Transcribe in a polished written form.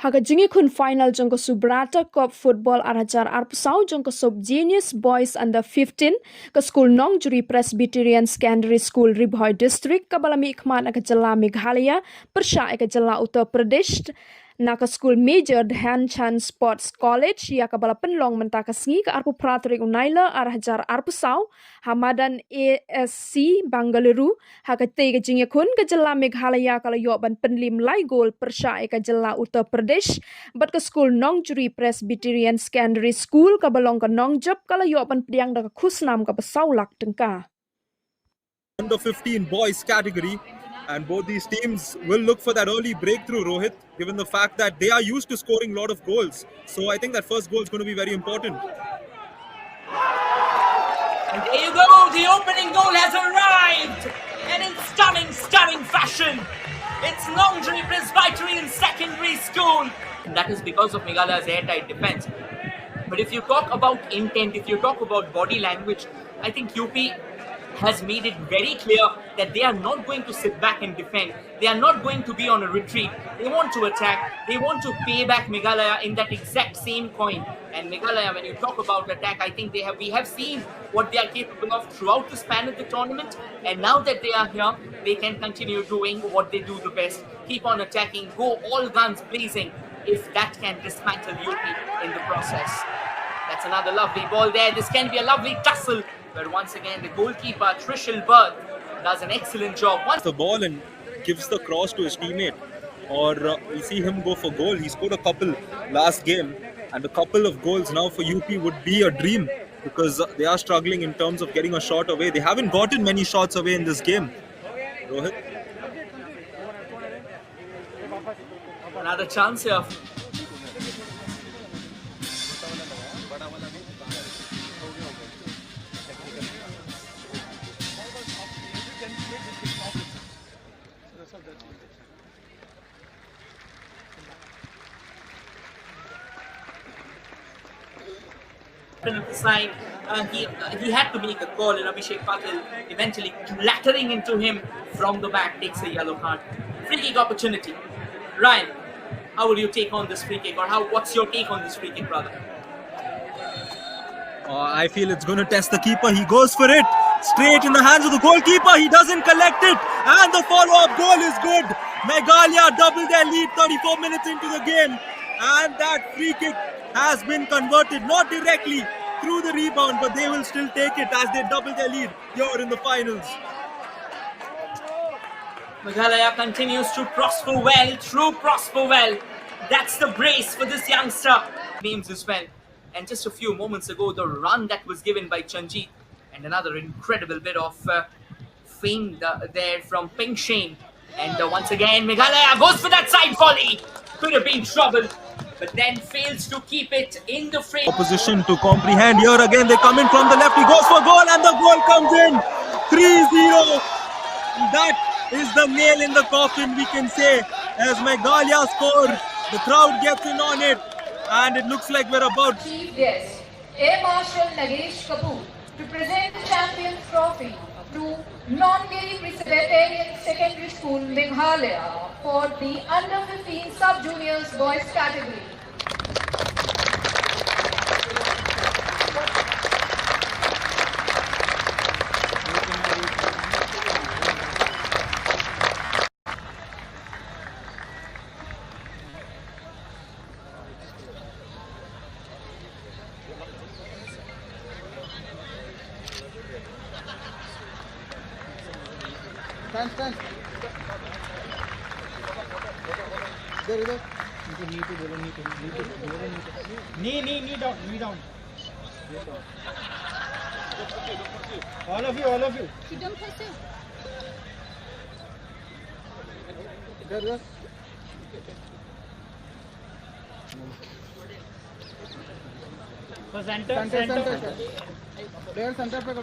Haga jingi kun final jongko Subrata Cup Football Arajar Arpsau jongko sub Genius Boys under 15 ke School Nongjuri Presbyterian Secondary School Ribhoi District ke Balami Ikman ke Jela Meghalaya persya ke Jela Uttar Pradesh na ke School Major Dhyanchandh Sports College ya ke bala penlong mentaka sengi ke Arpu Pratorik Unaila Arajar Arpsau Hamadan ASC Bangalore haka te ke jingi kun ke Jela Meghalaya kalau yo ban penlim lai gol persya ke Jela Uttar Pradesh bat ke School Nongjuri Presbyterian Secondary School ke balong ke Nongjab kalau yo ban pediang da ke khusnam ke Pesaulak tengka under 15 boys category, and both these teams will look for that early breakthrough, Rohit, given the fact that they are used to scoring a lot of goals. So I think that first goal is going to be very important. And there you go, the opening goal has arrived, and in stunning fashion, it's Nongjuri Presbyterian Secondary School. And that is because of Meghalaya's airtight defense. But if you talk about intent, if you talk about body language, I think UP has made it very clear that they are not going to sit back and defend. They are not going to be on a retreat. They want to attack. They want to pay back Meghalaya in that exact same coin. And Meghalaya, when you talk about attack, I think we have seen what they are capable of throughout the span of the tournament. And now that they are here, they can continue doing what they do the best. Keep on attacking, go all guns blazing, if that can dismantle UP in the process. That's another lovely ball there. This can be a lovely tussle. But once again, the goalkeeper, Trishul Bird, does an excellent job. Once the ball and gives the cross to his teammate, or we see him go for goal. He scored a couple last game, and a couple of goals now for UP would be a dream because they are struggling in terms of getting a shot away. They haven't gotten many shots away in this game. Rohit. Another chance here. Of the side, he had to make a call, and Abhishek Patil eventually clattering into him from the back takes a yellow card. Free kick opportunity. Ryan, how will you take on this free kick, or what's your take on this free kick, brother? I feel it's going to test the keeper. He goes for it straight in the hands of the goalkeeper. He doesn't collect it, and the follow-up goal is good. Meghalaya double their lead 34 minutes into the game, and that free kick has been converted, not directly through the rebound, but they will still take it as they double their lead here in the finals. Meghalaya continues to prosper well. That's the brace for this youngster. Names as well. And just a few moments ago, the run that was given by Chanjeet, and another incredible bit of fame there from Peng Shane. And once again, Meghalaya goes for that side volley. Could have been trouble, but then fails to keep it in the frame. Opposition to comprehend. Here again, they come in from the left. He goes for goal, and the goal comes in. 3-0. That is the nail in the coffin, we can say, as Meghalaya score. The crowd gets in on it, and it looks like we're about... Chief guest, Air Marshal Nagesh Kapoor, to present the Champions Trophy to Nongjuri Presbyterian Secondary School, Meghalaya, for the Under 15 Sub-Juniors Boys category. Stand. There. Knee down. All of you. Sit down first. There. Center. Player center पे करो.